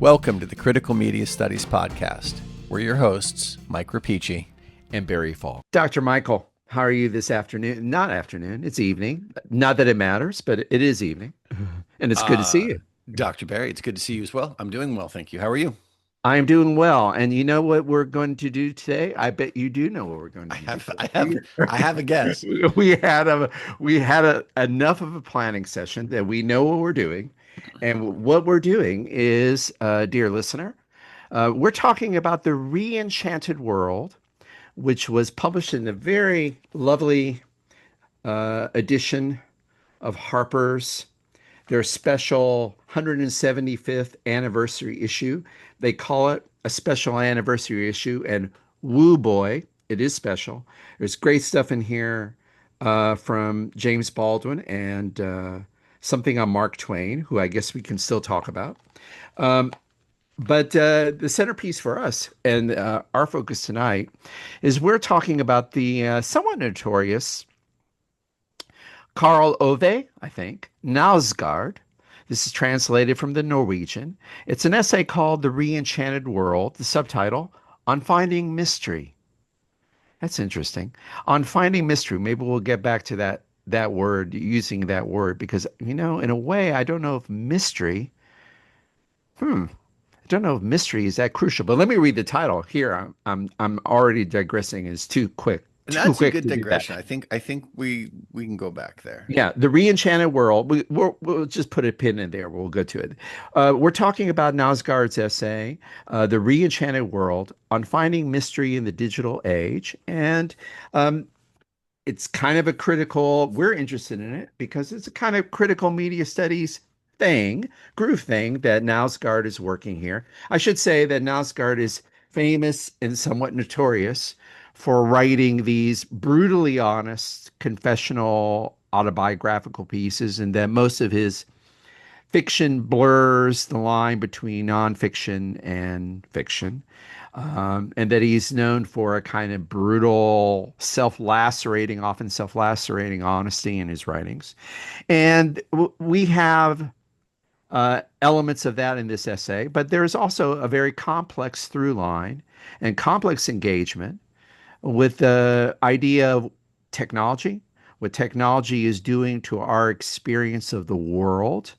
Welcome to the Critical Media Studies Podcast. We're your hosts, Mike Rapici and Barry Falk. Dr. Michael, how are you this afternoon? Not afternoon, it's evening. Not that it matters, but it is evening. And it's good to see you. Dr. Barry, it's good to see you as well. I'm doing well, thank you. How are you? I am doing well. And you know what we're going to do today? I bet you do know what we're going to do I have a guess. We had enough of a planning session that we know what we're doing. And what we're doing is, dear listener, we're talking about the Re-enchanted World, which was published in a very lovely edition of Harper's, their special 175th anniversary issue. They call it a special anniversary issue, and woo boy, it is special. There's great stuff in here from James Baldwin and something on Mark Twain, who I guess we can still talk about. But the centerpiece for us and our focus tonight is we're talking about the somewhat notorious Karl Ove, I think, Knausgaard. This is translated from the Norwegian. It's an essay called The Re-enchanted World, the subtitle, On Finding Mystery. That's interesting. On Finding Mystery. Maybe we'll get back to that word, using that word, because, in a way, I don't know if mystery, I don't know if mystery is that crucial. But let me read the title here. I'm already digressing. It's too quick. And that's a good digression. I think we can go back there. Yeah, the Re-enchanted World. We'll just put a pin in there. We'll go to it. We're talking about Knausgaard's essay, "The Re-enchanted World: On Finding Mystery in the Digital Age," and it's kind of a critical. We're interested in it because it's a kind of critical media studies groove thing that Knausgaard is working here. I should say that Knausgaard is famous and somewhat notorious for writing these brutally honest, confessional, autobiographical pieces, and that most of his fiction blurs the line between nonfiction and fiction, and that he's known for a kind of brutal, often self-lacerating honesty in his writings. And we have elements of that in this essay, but there's also a very complex through line and complex engagement with the idea of technology, what technology is doing to our experience of the world.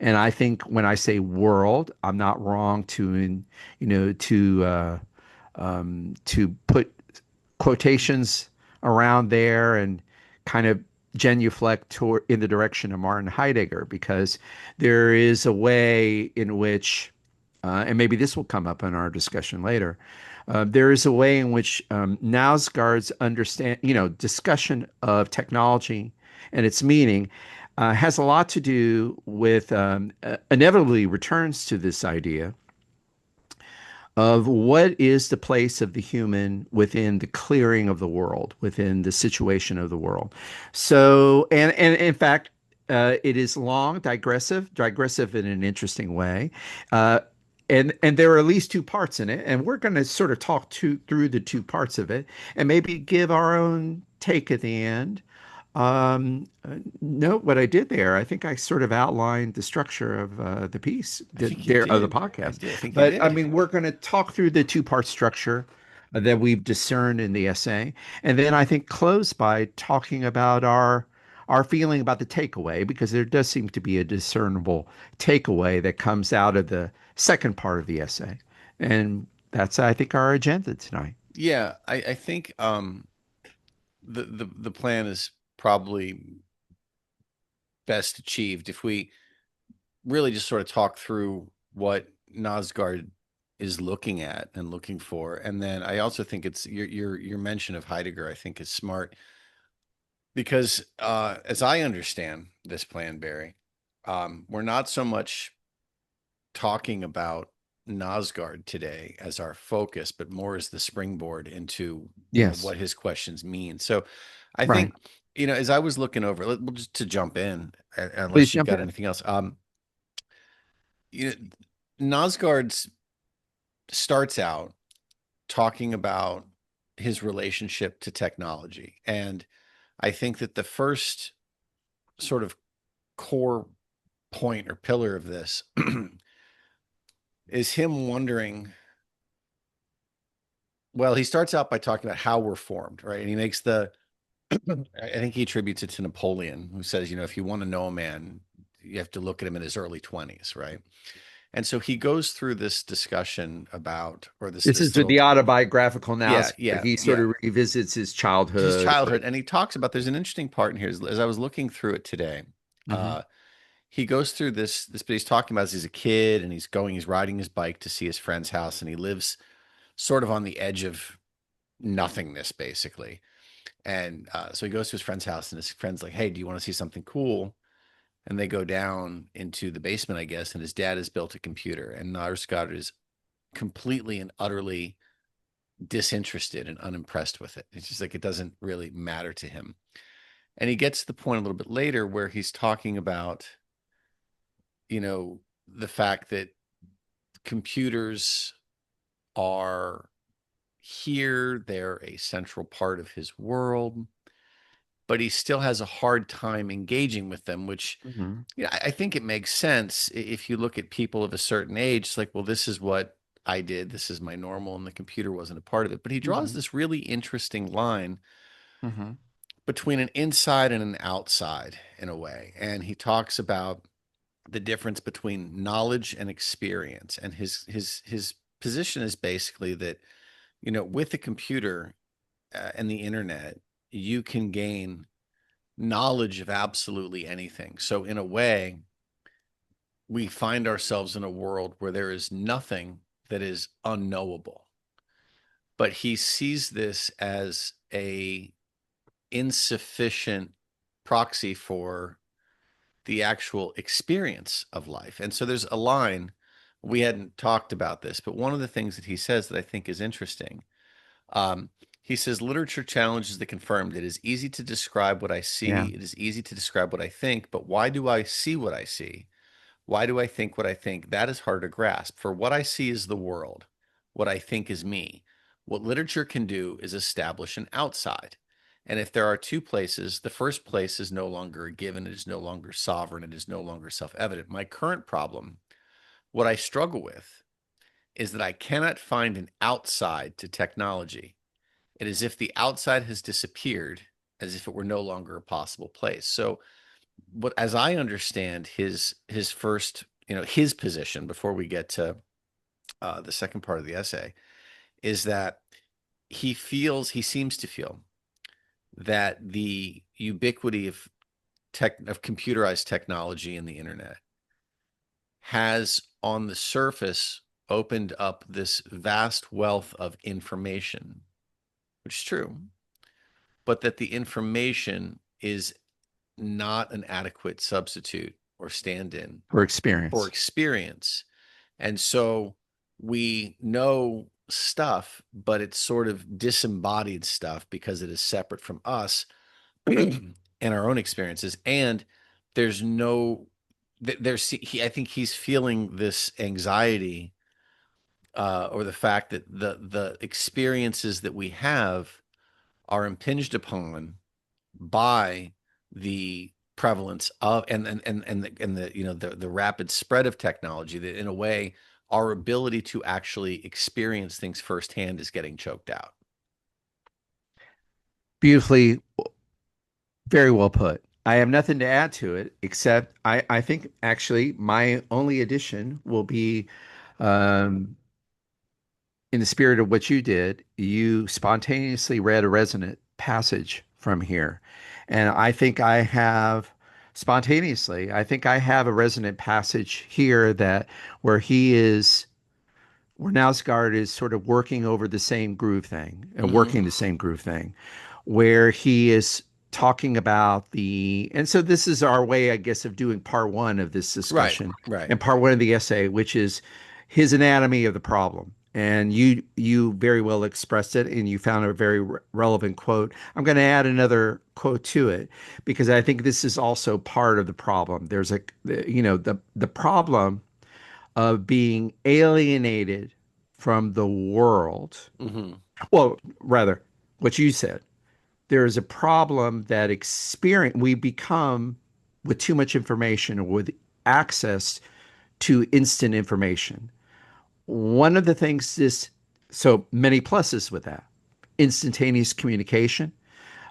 And I think when I say world, I'm not wrong to put quotations around there and kind of genuflect in the direction of Martin Heidegger, because there is a way in which, and maybe this will come up in our discussion later, there is a way in which Knausgaard's discussion of technology and its meaning has a lot to do with, inevitably returns to this idea of what is the place of the human within the clearing of the world, within the situation of the world. So, and in fact, it is long, digressive in an interesting way. And there are at least two parts in it, and we're going to sort of talk through the two parts of it, and maybe give our own take at the end. Note what I did there. I think I sort of outlined the structure of the piece of the podcast. But I mean, we're going to talk through the two-part structure that we've discerned in the essay, and then I think close by talking about our feeling about the takeaway, because there does seem to be a discernible takeaway that comes out of the second part of the essay. And that's, I think, our agenda tonight. Yeah, I think the plan is probably best achieved if we really just sort of talk through what Knausgaard is looking at and looking for. And then I also think it's your mention of Heidegger, I think, is smart, because as I understand this plan, Barry, we're not so much talking about Knausgaard today as our focus, but more as the springboard into what his questions mean. So I think, as I was looking over, we'll just to jump in, unless you've got anything else. Knausgaard starts out talking about his relationship to technology. And I think that the first sort of core point or pillar of this is him wondering. Well, he starts out by talking about how we're formed, right? And he makes the, I think he attributes it to Napoleon, who says, if you want to know a man, you have to look at him in his early 20s, right? And so he goes through this discussion about, or this This is this little, the autobiographical yeah, analysis. yeah, He sort yeah, of revisits his his childhood. childhood, and he talks about. There's an interesting part in here. As I was looking through it today, Hmm. uh, he goes through this, but he's talking about as he's a kid, and he's riding his bike to see his friend's house, and he lives sort of on the edge of nothingness, basically. And so he goes to his friend's house, and his friend's like, "Hey, do you want to see something cool?" And they go down into the basement, I guess, and his dad has built a computer, and Narsgard is completely and utterly disinterested and unimpressed with it. It's just like it doesn't really matter to him. And he gets to the point a little bit later where he's talking about, the fact that computers are here, they're a central part of his world, but he still has a hard time engaging with them, which, Hmm. I think it makes sense if you look at people of a certain age. It's like, well, this is what I did, this is my normal, and the computer wasn't a part of it. But he draws Hmm. this really interesting line Hmm. between an inside and an outside in a way. And he talks about the difference between knowledge and experience. And his position is basically that, with the computer and the internet, you can gain knowledge of absolutely anything. So in a way, we find ourselves in a world where there is nothing that is unknowable. But he sees this as a insufficient proxy for the actual experience of life. And so there's a line, we hadn't talked about this, but one of the things that he says that I think is interesting, um, he says, literature challenges the confirmed. It is easy to describe what I see. Yeah. It is easy to describe what I think, but why do I see what I see? Why do I think what I think? That is hard to grasp. For what I see is the world. What I think is me. What literature can do is establish an outside. And if there are two places, the first place is no longer a given, it is no longer sovereign, it is no longer self evident. My current problem, what I struggle with, is that I cannot find an outside to technology. It is as if the outside has disappeared, as if it were no longer a possible place. So, what, as I understand his first, his position before we get to the second part of the essay, is that he seems to feel that the ubiquity of computerized technology and the internet has on the surface opened up this vast wealth of information, which is true, but that the information is not an adequate substitute or stand-in For for experience. experience. And so we know stuff, but it's sort of disembodied stuff because it is separate from us and our own experiences. And there's no, I think he's feeling this anxiety, or the fact that the experiences that we have are impinged upon by the prevalence of and the rapid spread of technology, that in a way our ability to actually experience things firsthand is getting choked out. Beautifully, very well put. I have nothing to add to it except I think actually my only addition will be um, in the spirit of what you did. You spontaneously read a resonant passage from here. And I think I have spontaneously, I think I have a resonant passage here that where he is where Nausgaard is sort of working over the same groove thing, Mm-hmm. working the same groove thing, where he is talking about and so this is our way, I guess, of doing part one of this Right, discussion right. and part one of the essay, which is his anatomy of the problem. And you very well expressed it, and you found a very relevant quote. I'm going to add another quote to it because I think this is also part of the problem. There's the problem of being alienated from the world. Mm-hmm. Well, rather, what you said. There is a problem that we become with too much information or with access to instant information. One of the things is so many pluses with that: instantaneous communication,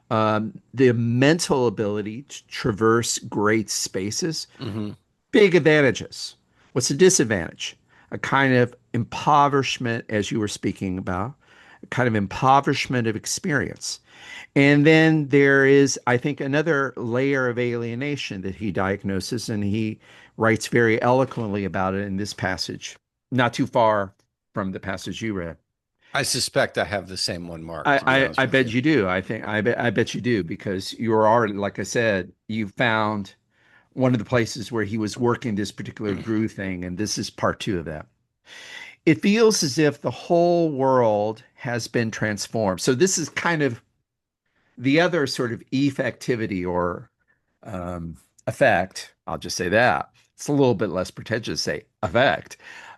the mental ability to traverse great spaces, Hmm. big advantages. What's the disadvantage? A kind of impoverishment, as you were speaking about, a kind of impoverishment of experience. And then there is, I think, another layer of alienation that he diagnoses, and he writes very eloquently about it in this passage, not too far from the passage you read. I suspect I have the same one marked, I, to be I, honest I with bet you. you do. I bet you do because you are already, like I said, you found one of the places where he was working this particular Drew thing, and this is part two of that. It feels as if the whole world has been transformed. So this is kind of the other sort of effectivity or um, effect. I'll just say that it's a little bit less pretentious to say effect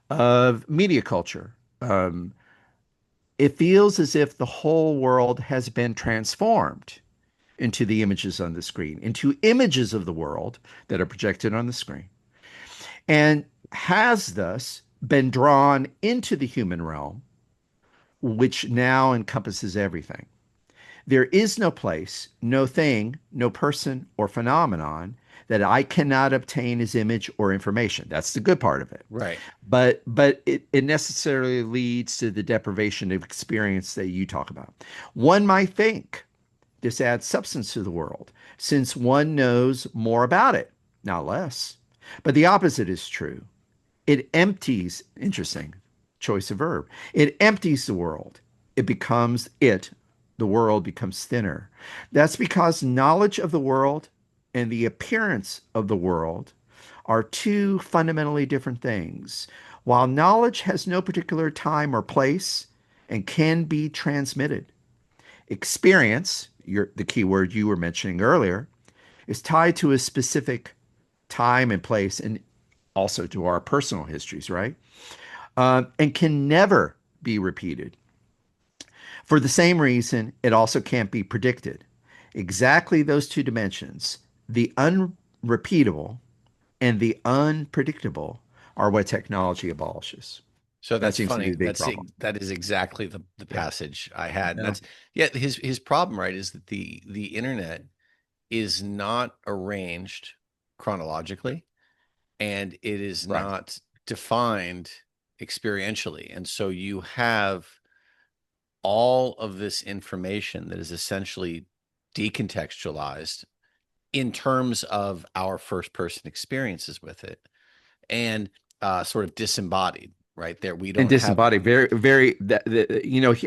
of media culture. It feels as if the whole world has been transformed into the images on the screen, into images of the world that are projected on the screen, and has thus been drawn into the human realm, which now encompasses everything. There is no place, no thing, no person or phenomenon that I cannot obtain as image or information. That's the good part of it. Right. But it necessarily leads to the deprivation of experience that you talk about. One might think this adds substance to the world, since one knows more about it, not less. But the opposite is true. It empties, interesting choice of verb. It empties the world. The world becomes thinner. That's because knowledge of the world and the appearance of the world are two fundamentally different things. While knowledge has no particular time or place and can be transmitted, experience, the key word you were mentioning earlier, is tied to a specific time and place and also to our personal histories, right? And can never be repeated. For the same reason, it also can't be predicted. Exactly those two dimensions, the unrepeatable and the unpredictable, are what technology abolishes. So That that's seems to be funny. the big problem. That is exactly the Yeah. passage I had. And Yeah. that's yeah, his problem, right, is that the internet is not arranged chronologically, and it is Right. not defined experientially. And so you have all of this information that is essentially decontextualized in terms of our first person experiences with it, and sort of disembodied, right there. We And don't have disembodied, very, very.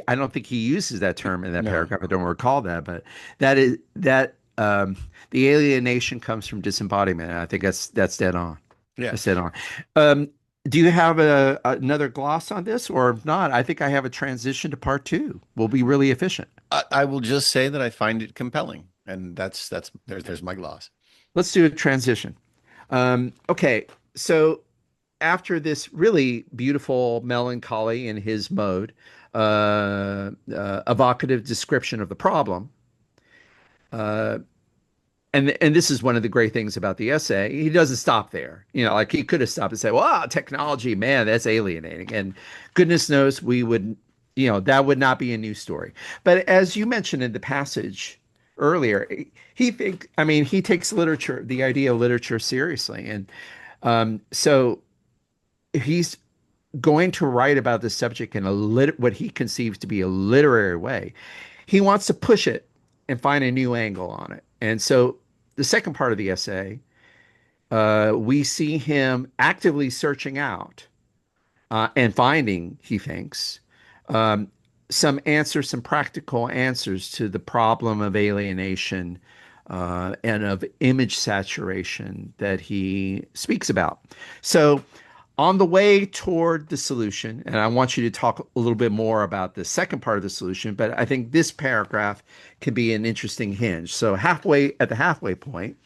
I don't think he uses that term in that no. paragraph. I don't recall that, but that is that. The alienation comes from disembodiment. And I think that's dead on. Yeah. That's dead on. Do you have another gloss on this, or if not? I think I have a transition to part two. We'll be really efficient. I will just say that I find it compelling, and there's my gloss. Let's do a transition. Okay, so after this really beautiful melancholy in his mode, evocative description of the problem, uh, and this is one of the great things about the essay. He doesn't stop there. Like he could have stopped and said, "Well, technology, man, that's alienating." And goodness knows we would, that would not be a new story. But as you mentioned in the passage earlier, I mean, he takes literature, the idea of literature seriously, and so he's going to write about this subject in what he conceives to be a literary way. He wants to push it and find a new angle on it. And so the second part of the essay, we see him actively searching out and finding, he thinks, um, some practical answers to the problem of alienation and of image saturation that he speaks about. So, on the way toward the solution, and I want you to talk a little bit more about the second part of the solution, but I think this paragraph can be an interesting hinge. So, halfway at the halfway point,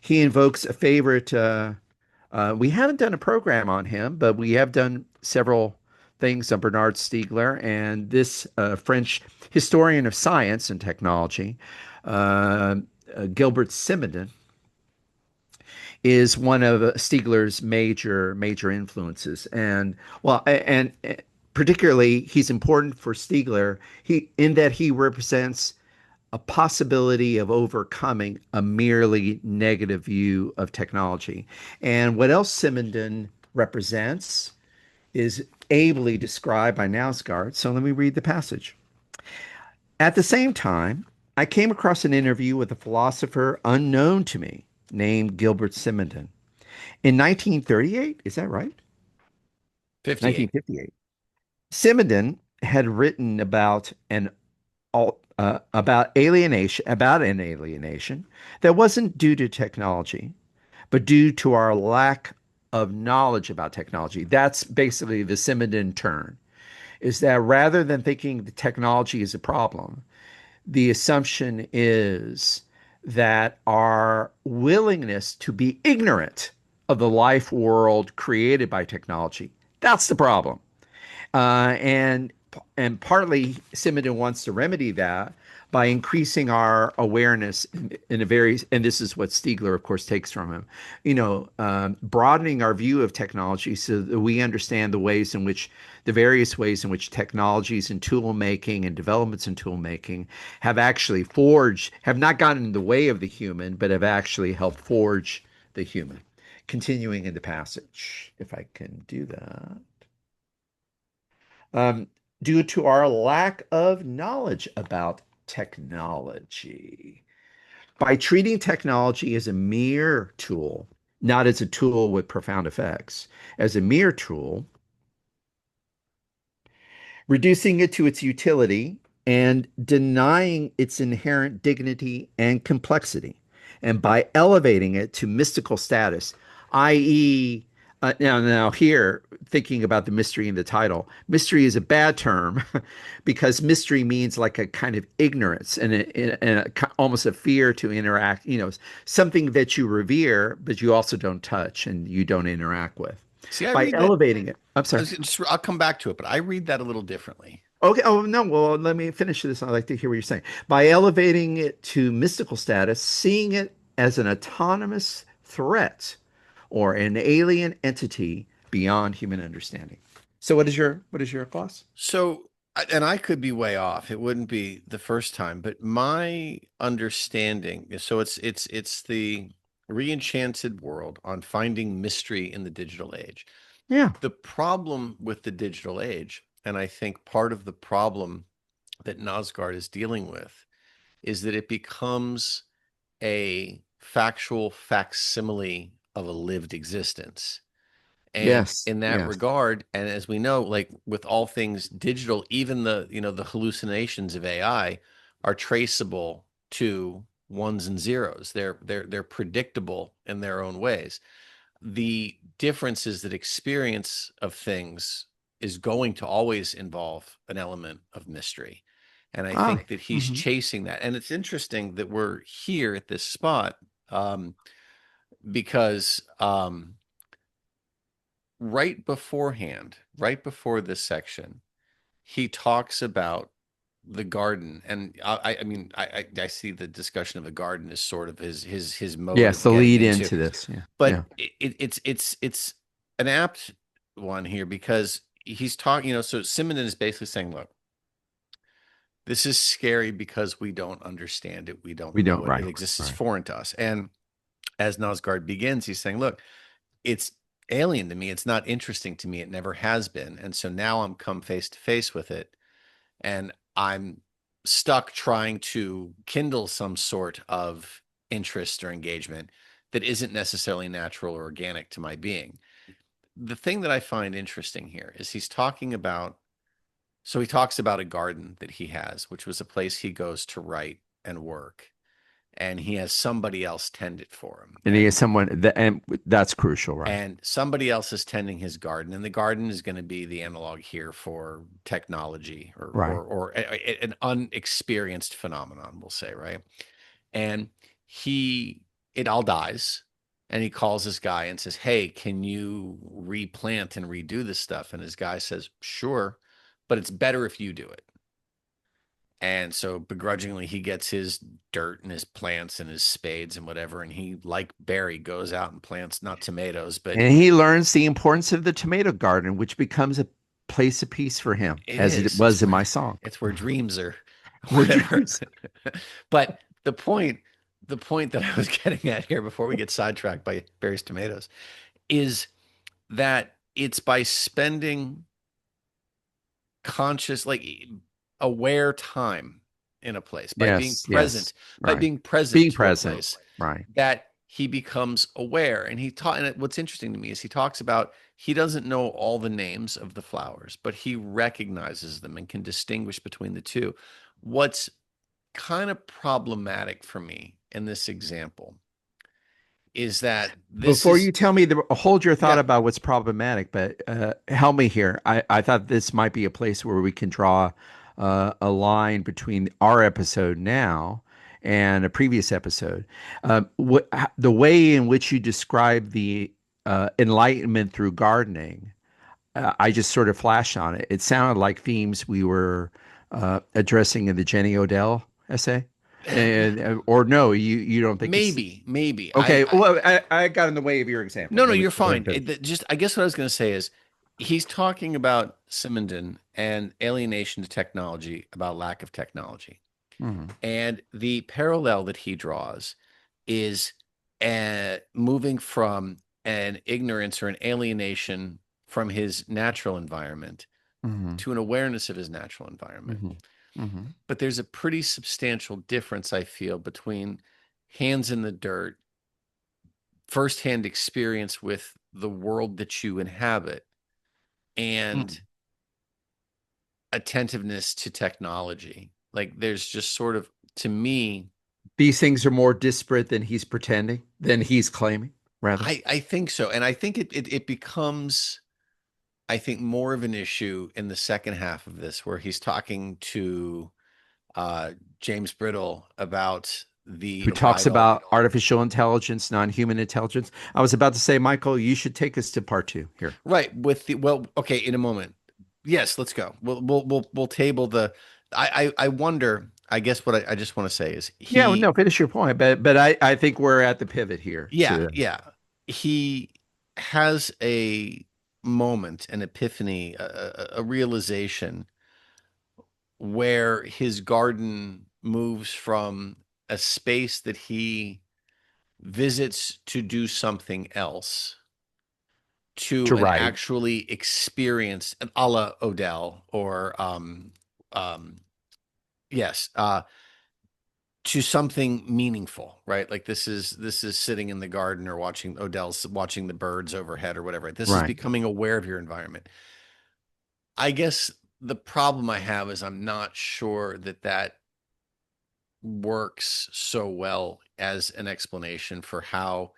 he invokes a favorite. We haven't done a program on him, but we have done several things on Bernard Stiegler and this French historian of science and technology, uh, Gilbert Simondon. is one of Stiegler's major influences, and particularly he's important for Stiegler. He in that he represents a possibility of overcoming a merely negative view of technology. And what else Simondon represents is ably described by Knausgaard. So let me read the passage. At the same time, I came across an interview with a philosopher unknown to me named Gilbert Simondon. In 1938, is that right? 58. 1958. Simondon had written about an alienation that wasn't due to technology, but due to our lack of knowledge about technology. That's basically the Simondon turn, is that rather than thinking the technology is a problem, the assumption is that our willingness to be ignorant of the life world created by technology, that's the problem. And partly Simondon wants to remedy that by increasing our awareness in a very, and this is what Stiegler, of course, takes from him, broadening our view of technology so that we understand the various ways in which technologies and tool making and developments in tool making have not gotten in the way of the human, but have actually helped forge the human. Continuing in the passage, if I can do that. um, due to our lack of knowledge about technology. By treating technology as a mere tool, not as a tool with profound effects, as a mere tool, reducing it to its utility and denying its inherent dignity and complexity, and by elevating it to mystical status, i.e., now here, thinking about the mystery in the title, mystery is a bad term because mystery means like a kind of ignorance almost a fear to interact, something that you revere, but you also don't touch and you don't interact with. See, I By read that. elevating it, I'm sorry. I'll come back to it, but I read that a little differently. Okay. Oh, no. Well, let me finish this. I'd like to hear what you're saying. By elevating it to mystical status, seeing it as an autonomous threat or an alien entity beyond human understanding. So what is your gloss? So, and I could be way off. It wouldn't be the first time, but my understanding is so it's the Re-enchanted World on finding mystery in the digital age. Yeah. The problem with the digital age, and I think part of the problem that Nosgard is dealing with, is that it becomes a factual facsimile of a lived existence. And Yes. in that Yes. regard, and as we know, like with all things digital, even the hallucinations of AI are traceable to ones and zeros. They're predictable in their own ways. The difference is that experience of things is going to always involve an element of mystery. And I Ah. think that he's Mhm. chasing that. And it's interesting that we're here at this spot, because right before this section, he talks about the garden, and I mean, I see the discussion of the garden as sort of his mode Yes. of The getting lead into, into this. Yeah. Yeah. but it's an apt one here because he's talking, so Simondon is basically saying, look, this is scary because we don't understand it, we don't We know don't. it, Right. it exists, it's Right. foreign to us, and as Nosgard begins, he's saying, look, it's alien to me. It's not interesting to me. It never has been. And so now I'm come face to face with it and I'm stuck trying to kindle some sort of interest or engagement that isn't necessarily natural or organic to my being. The thing that I find interesting here is he talks about a garden that he has, which was a place he goes to write and work. And he has somebody else tend it for him. And he is and that's crucial, right? And somebody else is tending his garden, and the garden is going to be the analog here for technology Right. or an unexperienced phenomenon, we'll say, right? And he it all dies, and he calls this guy and says, hey, can you replant and redo this stuff? And his guy says, sure, but it's better if you do it. And so begrudgingly, he gets his dirt and his plants and his spades and whatever. And he, like Barry, goes out and plants not tomatoes, but And he learns the importance of the tomato garden, which becomes a place of peace for him, it as it is. It's was in where my song. dreams are, We're whatever. dreams. But the point that I was getting at here before we get sidetracked by Barry's tomatoes is that it's by spending conscious, like aware time in a place, Yes, yes, by right. being present Being to a present, place, right. that he becomes aware. And what's interesting to me is he talks about he doesn't know all the names of the flowers, but he recognizes them and can distinguish between the two. What's kind of problematic for me in this example is that this Before is, you tell me, hold your thought yeah, about what's problematic, but help me here. I thought this might be a place where we can draw a line between our episode now and a previous episode. The way in which you describe the enlightenment through gardening, I just sort of flashed on it. It sounded like themes we were addressing in the Jenny Odell essay. And or no, you don't think it's maybe okay? Well, I got in the way of your example. no, no, Let me you're let me fine. finish. Just, I guess what I was going to say is he's talking about Simondon and alienation to technology, about lack of technology. Mhm. And the parallel that he draws is moving from an ignorance or an alienation from his natural environment Mhm. to an awareness of his natural environment. Mhm. Mhm. But there's a pretty substantial difference, I feel, between hands in the dirt, firsthand experience with the world that you inhabit, and Mhm. attentiveness to technology. Like there's just sort of, to me, These things are more disparate than he's pretending, than he's claiming, rather. I think so. And I think it becomes, I think, more of an issue in the second half of this, where he's talking to James Brittle about the Who talks arrival. about artificial intelligence, non-human intelligence. I was about to say, Michael, you should take us to part two here. Right, with the, well, okay, in a moment. Yes, let's go. We'll table the, I wonder, I guess what I just want to say is Yeah, well, no, finish your point, but I think we're at the pivot here yeah, to yeah. He has a moment, an epiphany, a realization where his garden moves from a space that he visits to do something else to an write. actually experienced, a la Odell, or um yes, to something meaningful, right? Like this is sitting in the garden or watching Odell's watching the birds overhead or whatever. This is Right. becoming aware of your environment. I guess the problem I have is I'm not sure that that works so well as an explanation for how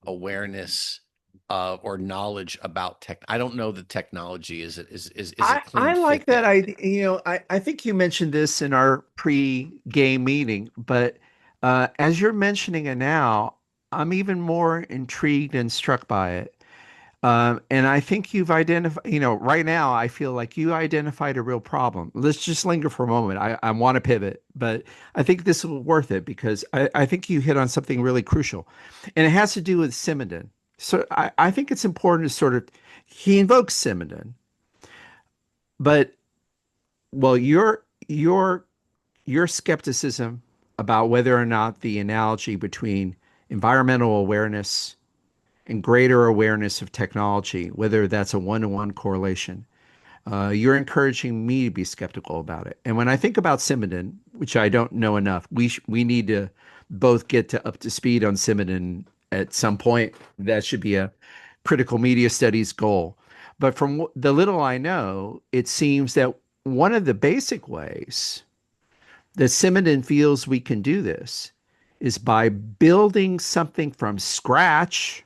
awareness or knowledge about tech. I don't know that technology is a clean I like fit that. there. I think you mentioned this in our pre-game meeting, but as you're mentioning it now, I'm even more intrigued and struck by it. And I think you've identified, right now, I feel like you identified a real problem. Let's just linger for a moment. I want to pivot, but I think this will be worth it because I think you hit on something really crucial. And it has to do with Simondon. So I think it's important to sort of, he invokes Simondon, but well, your skepticism about whether or not the analogy between environmental awareness and greater awareness of technology, whether that's a one-to-one correlation, you're encouraging me to be skeptical about it. And when I think about Simondon, which I don't know enough, we need to both get to up to speed on Simondon at some point. That should be a critical media studies goal. But from the little I know, it seems that one of the basic ways that Simondon feels we can do this is by building something from scratch,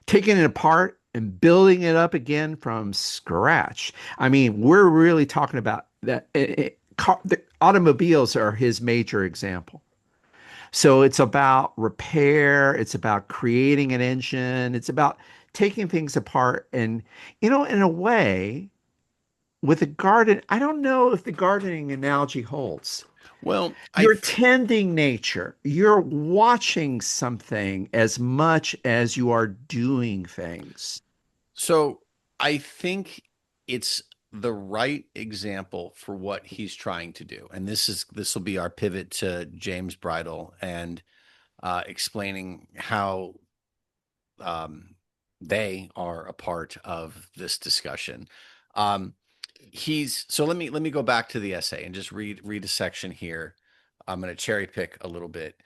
taking it apart and building it up again from scratch. I mean, we're really talking about that. The automobiles are his major example. So it's about repair, it's about creating an engine, it's about taking things apart. And, in a way, with a garden, I don't know if the gardening analogy holds. Well, You're tending nature. You're watching something as much as you are doing things. so I think it's the right example for what he's trying to do. And this will be our pivot to James Bridle and explaining how they are a part of this discussion. Um, he's so let me go back to the essay and just read a section here. I'm going to cherry pick a little bit.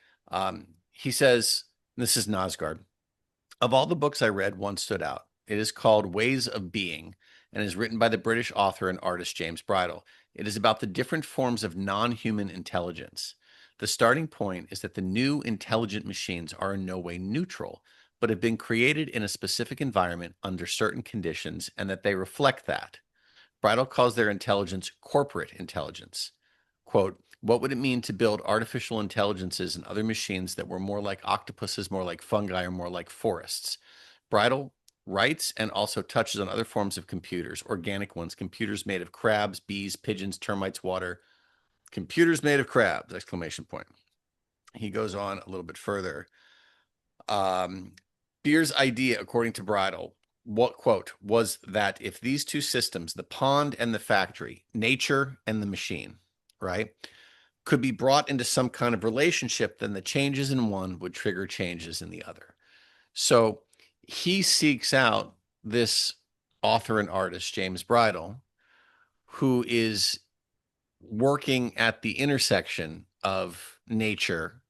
He says, this is Nosgard. Of all the books I read, one stood out. It is called Ways of Being and is written by the British author and artist James Bridle. It is about the different forms of non-human intelligence. The starting point is that the new intelligent machines are in no way neutral, but have been created in a specific environment under certain conditions, and that they reflect that. Bridle calls their intelligence corporate intelligence. Quote, what would it mean to build artificial intelligences and other machines that were more like octopuses, more like fungi, or more like forests? Bridle writes and also touches on other forms of computers, organic ones, computers made of crabs, bees, pigeons, termites, water, computers made of crabs, exclamation point. He goes on a little bit further. Beer's idea, according to Bridle, what quote was that if these two systems, the pond and the factory, nature and the machine, right, could be brought into some kind of relationship, then the changes in one would trigger changes in the other. So he seeks out this author and artist, James Bridle, who is working at the intersection of nature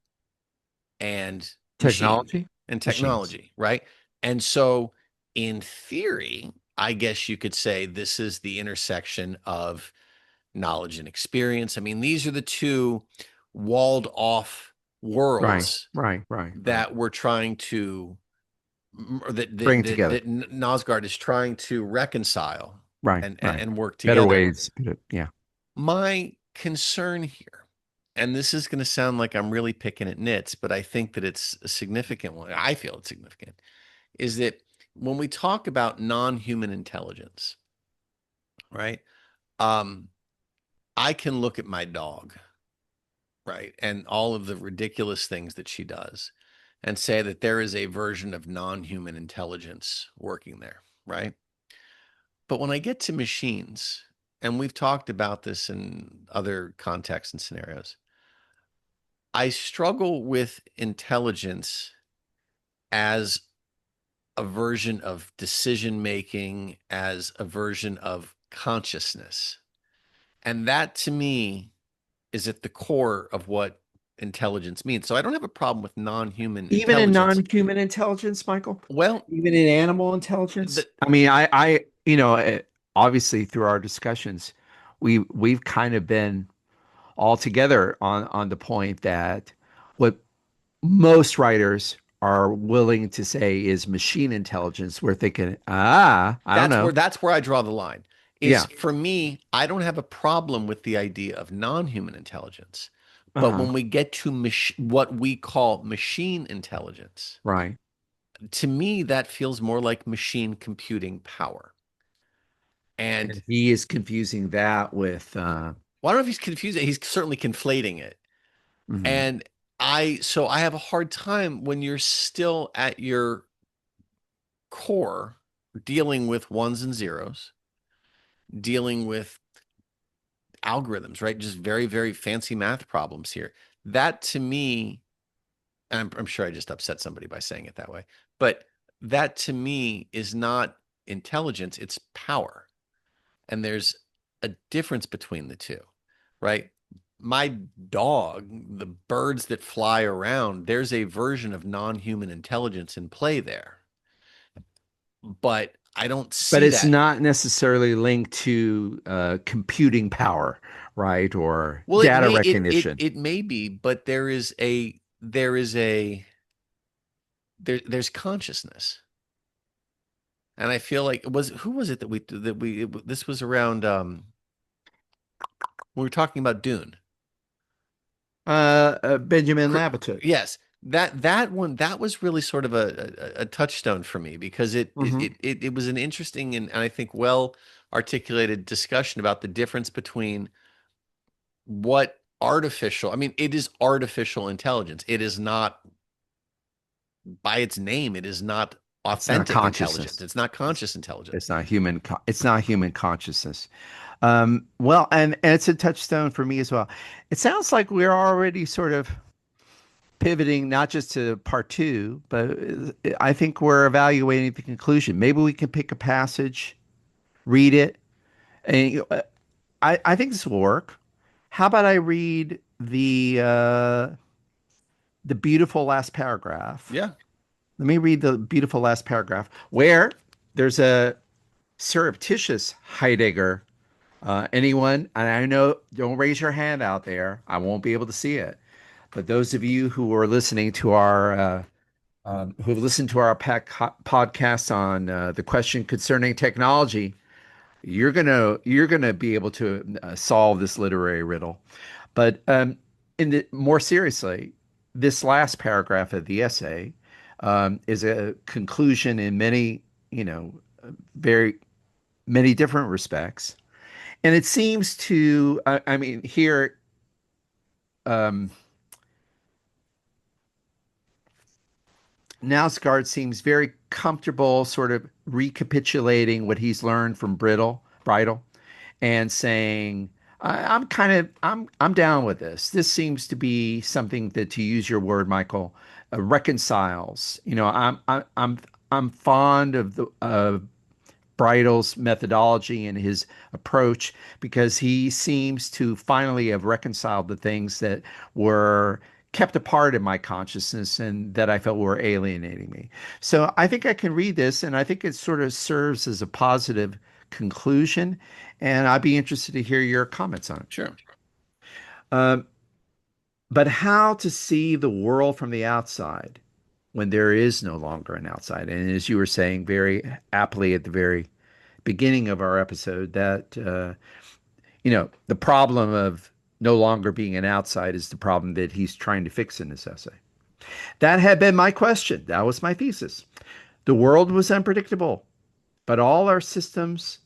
and machine Technology, and machines. technology, right? And so, in theory, I guess you could say this is the intersection of knowledge and experience. I mean, these are the two walled off Right, worlds right, right, right. that we're trying to Bring together. that Nosgard is trying to reconcile Right, and right. work Better together. ways. Yeah. My concern here, and this is going to sound like I'm really picking at nits, but I think that it's a significant one. I feel it's significant, is that when we talk about non-human intelligence, right? Um, I can look at my dog, right, and all of the ridiculous things that she does, and say that there is a version of non-human intelligence working there, right? But when I get to machines, and we've talked about this in other contexts and scenarios, I struggle with intelligence as a version of decision making, as a version of consciousness. And that to me is at the core of what intelligence means. So I don't have a problem with non-human Even in intelligence. non-human intelligence, Michael, Well, even in animal intelligence. the, I mean, obviously through our discussions, we've kind of been all together on the point that what most writers are willing to say is machine intelligence. We're thinking, I don't know. that's where I draw the line. Is Yeah. for me, I don't have a problem with the idea of non-human intelligence. But Uh-huh. when we get to what we call machine intelligence, Right. to me, that feels more like machine computing power. And And he is confusing that with well, I don't know if he's confusing. He's certainly conflating it. mhm. And I have a hard time when you're still at your core dealing with ones and zeros, dealing with algorithms, right? Just very, very fancy math problems here. That to me, and I'm sure I just upset somebody by saying it that way, but that to me is not intelligence, it's power. And there's a difference between the two, right? My dog, the birds that fly around, there's a version of non-human intelligence in play there. But I don't But see it's that. not necessarily linked to computing power, right? Or Well, data recognition. it may be, but there's consciousness. And I feel like who was it that this was around we were talking about Dune. Benjamin Labatut. Yes. that one that was really sort of a touchstone for me because Hmm. it was an interesting and I think well articulated discussion about the difference between what artificial, I mean, it is artificial intelligence. It is not, by its name, it is not It's not authentic intelligence. consciousness. It's not It's conscious intelligence. it's not human. It's not human consciousness. Well, and it's a touchstone for me as well. It sounds like we're already sort of pivoting not just to part two, but I think we're evaluating the conclusion. Maybe we can pick a passage, read it, and I think this will work. How about I read the beautiful last paragraph? Yeah, Let me read the beautiful last paragraph where there's a surreptitious Heidegger. Anyone, and I know, don't raise your hand out there. I won't be able to see it. But those of you who are listening to our who have listened to our podcast on the question concerning technology, you're gonna be able to solve this literary riddle. But in the more seriously, this last paragraph of the essay is a conclusion in many, very many different respects, and it seems to, I mean, here. Um, Nausgaard seems very comfortable sort of recapitulating what he's learned from Bridle and saying, I'm kind of I'm down with this. This seems to be something that, to use your word, Michael, reconciles. I'm fond of the Bridle's methodology and his approach because he seems to finally have reconciled the things that were kept apart in my consciousness and that I felt were alienating me. So I think I can read this, and I think it sort of serves as a positive conclusion. And I'd be interested to hear your comments on it. sure. Um, but how to see the world from the outside when there is no longer an outside? And as you were saying very aptly at the very beginning of our episode, that the problem of no longer being an outside is the problem that he's trying to fix in this essay. That had been my question. That was my thesis. The world was unpredictable, but all our systems,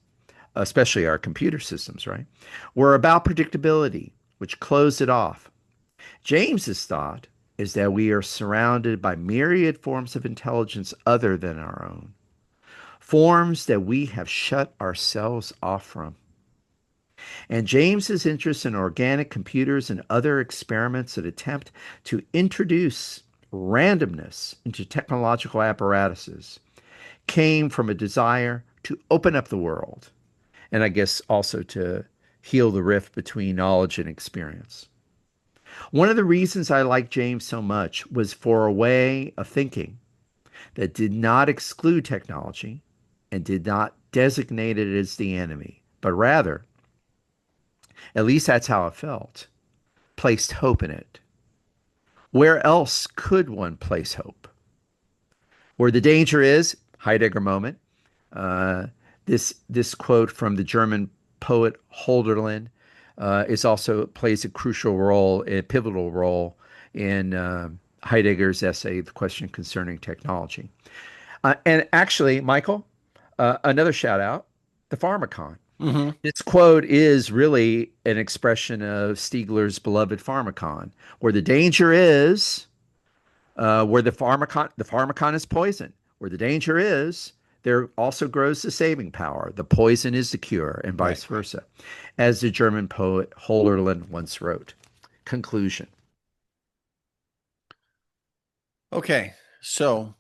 especially our computer systems, right, were about predictability, which closed it off. James's thought is that we are surrounded by myriad forms of intelligence other than our own, forms that we have shut ourselves off from. And James's interest in organic computers and other experiments that attempt to introduce randomness into technological apparatuses came from a desire to open up the world, and I guess also to heal the rift between knowledge and experience. One of the reasons I liked James so much was for a way of thinking that did not exclude technology and did not designate it as the enemy, but rather, at least that's how it felt, placed hope in it. Where else could one place hope? Where the danger is, Heidegger moment. Uh, this quote from the German poet Holderlin is also plays a crucial role, a pivotal role in Heidegger's essay, "The Question Concerning Technology." And actually, Michael, another shout out, the Pharmacon. Hmm. This quote is really an expression of Stiegler's beloved Pharmacon, where the danger is, where the pharmacon is poison. Where the danger is, there also grows the saving power. The poison is the cure, and Right. vice versa, as the German poet Holderlin once wrote. Conclusion. Okay. So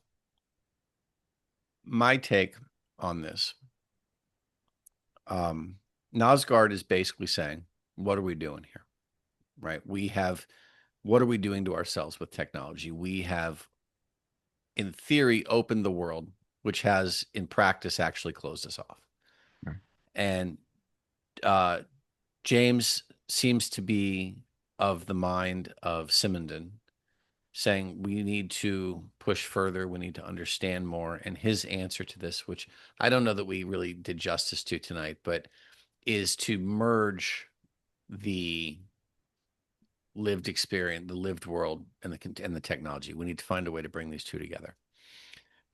my take on this, um, Nosgard is basically saying, what are we doing here? Right? What are we doing to ourselves with technology? We have, in theory, opened the world, which has, in practice, actually closed us off. And uh, James seems to be of the mind of Simondon, saying we need to push further, we need to understand more. And his answer to this, which I don't know that we really did justice to tonight, but is to merge the lived experience, the lived world, and the technology. We need to find a way to bring these two together.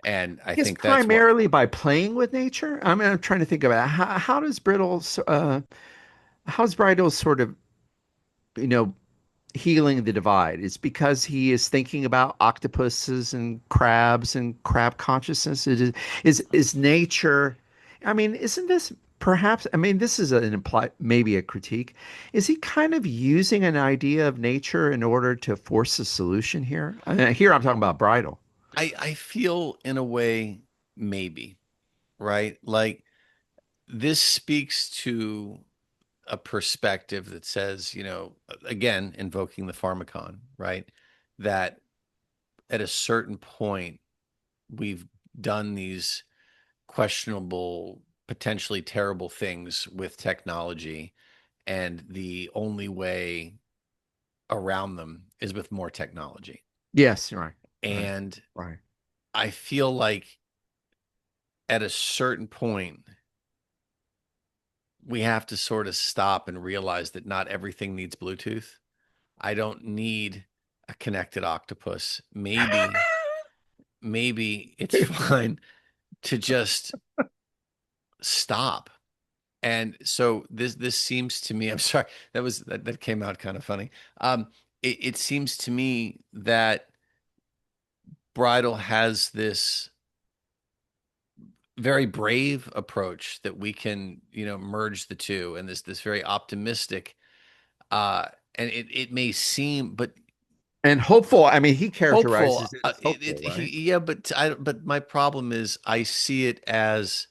And I I guess think that's what primarily by playing with nature. I mean, I'm trying to think about how does how's Bridle sort of, you know, healing the divide? It's because he is thinking about octopuses and crabs and crab consciousness. Is nature, I mean, isn't this perhaps, I mean, this is an implied, maybe a critique. Is he kind of using an idea of nature in order to force a solution here? I mean, here I'm talking about Bridle. I feel in a way, maybe, right? Like this speaks to a perspective that says, again, invoking the pharmacon, right? That at a certain point, we've done these questionable, potentially terrible things with technology, and the only way around them is with more technology. Yes, right, right, And right. I feel like at a certain point, we have to sort of stop and realize that not everything needs Bluetooth. I don't need a connected octopus. Maybe it's fine to just stop. And so this seems to me, I'm sorry, that came out kind of funny. It seems to me that Bridal has this very brave approach that we can, merge the two, and this very optimistic, uh, and it may seem, but And hopeful. I mean, he hopeful. characterizes it as hopeful, right? Yeah, but my problem is I see it as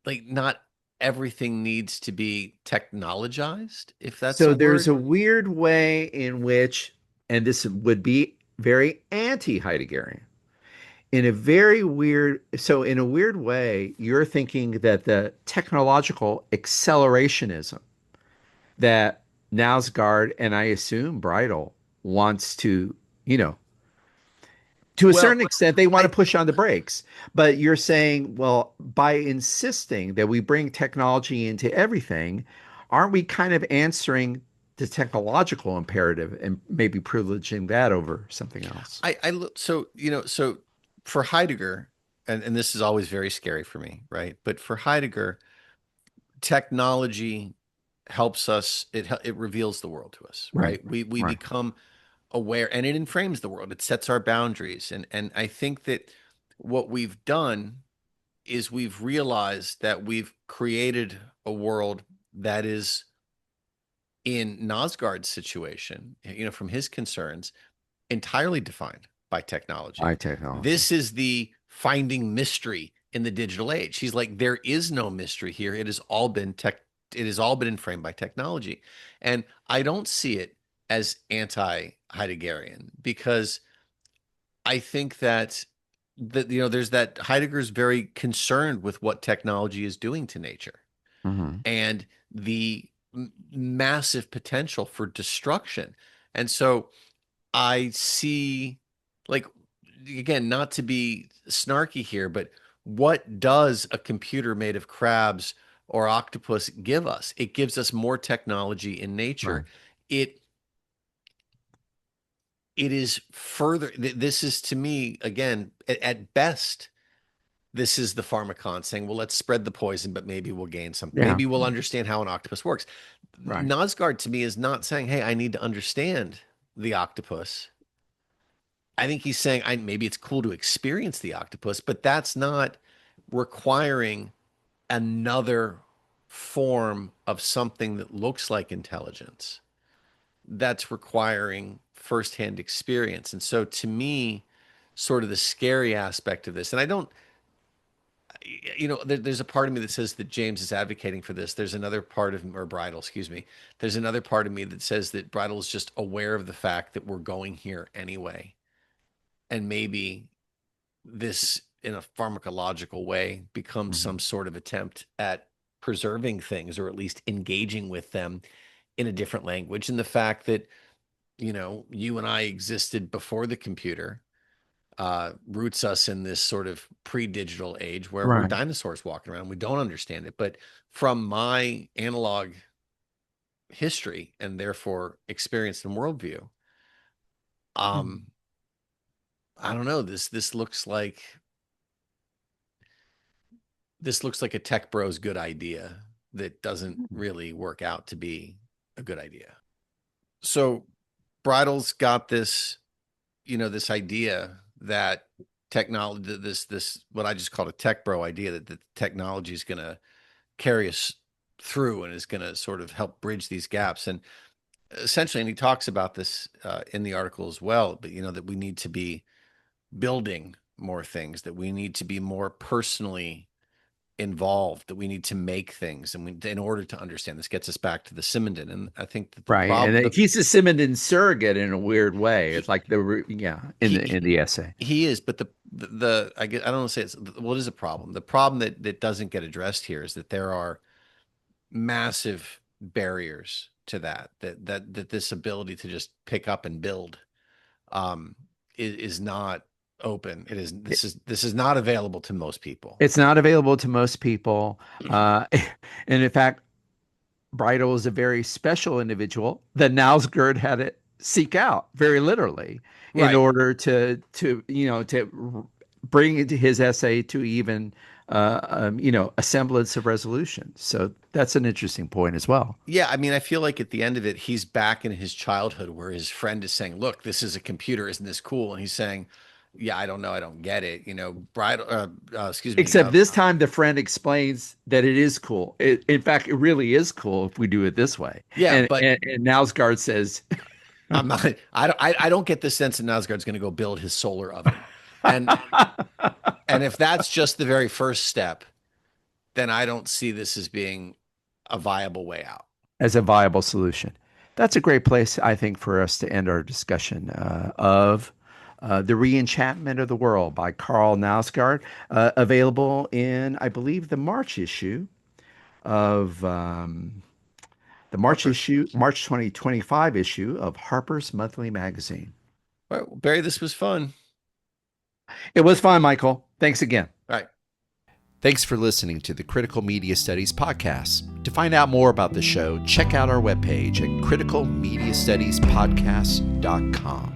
like not everything needs to be technologized, if that's a So there's word. a weird way in which, and this would be very anti-Heideggerian. In a very weird, so in a weird way, you're thinking that the technological accelerationism that Nausgaard and I assume Bridle wants to, you know, to a Well, certain extent, they want to I push on the brakes. But you're saying, well, by insisting that we bring technology into everything, aren't we kind of answering the technological imperative and maybe privileging that over something else? I look so so for Heidegger, and this is always very scary for me, right? But for Heidegger, technology helps us. It reveals the world to us, Right, right? We right. become aware, and it inframes the world. It sets our boundaries, and I think that what we've done is we've realized that we've created a world that is in Nosgard's situation, from his concerns, entirely defined by By technology. technology. This is the finding mystery in the digital age. He's like, there is no mystery here. It has all been inframed by technology. And I don't see it as anti-Heideggerian because I think that there's that Heidegger's very concerned with what technology is doing to nature Hmm. and the massive potential for destruction. And so I see, like, again, not to be snarky here, but what does a computer made of crabs or octopus give us? It gives us more technology in nature. Right. It it is further. This is to me again, at best, this is the pharmacon saying, well, let's spread the poison, but maybe we'll gain something. Yeah. Maybe we'll understand how an octopus works. Right. Nosgard to me is not saying, hey, I need to understand the octopus. I think he's saying maybe it's cool to experience the octopus, but that's not requiring another form of something that looks like intelligence. That's requiring firsthand experience. And so to me, sort of the scary aspect of this, and I don't, there's a part of me that says that James is advocating for this. There's another part of, or Bridal, excuse me. There's another part of me that says that Bridal is just aware of the fact that we're going here anyway. And maybe this in a pharmacological way becomes some Hmm. sort of attempt at preserving things or at least engaging with them in a different language. And the fact that, you and I existed before the computer roots us in this sort of pre-digital age where we're Right. dinosaurs walking around. We don't understand it. But from my analog history and therefore experience and worldview. Mhm. I don't know. This looks like a tech bro's good idea that doesn't really work out to be a good idea. So Bridal's got this, this idea that technology, this what I just called a tech bro idea, that the technology is going to carry us through and is going to sort of help bridge these gaps. And essentially, and he talks about this in the article as well, but that we need to be building more things, that we need to be more personally involved, that we need to make things, and in order to understand this, gets us back to the Simmondon. And I think that the Right, and problem, he's a Simmons surrogate in a weird way. It's he like yeah, in he the essay. he is, but the I guess I don't want to say it's what is a problem. The problem that doesn't get addressed here is that there are massive barriers to that this ability to just pick up and build is not open. It is this is not available to most people. It's not available to most people, and in fact, Bridal is a very special individual that Nausgard had to seek out very literally in Right. order to bring into his essay to even a semblance of resolution. So that's an interesting point as well. Yeah, I mean, I feel like at the end of it, he's back in his childhood where his friend is saying, "Look, this is a computer, isn't this cool?" And he's saying, "Yeah, I don't know, I don't get it." Bridal, excuse me. Except this time, the friend explains that it is cool. In fact, it really is cool if we do it this way. Yeah, but And Nausgard says, I'm not. I don't get the sense that Nosgard's going to go build his solar oven, and and if that's just the very first step, then I don't see this as being a viable way out. as a viable solution. That's a great place, I think, for us to end our discussion of The Re-Enchantment of the World by Karl Knausgaard, available in, I believe, the March issue of Harper's. March 2025 issue of Harper's Monthly Magazine. All right, well, Barry, this was fun. It was fun, Michael. Thanks again. All right. Thanks for listening to the Critical Media Studies podcast. To find out more about the show, check out our webpage at criticalmediastudiespodcast.com.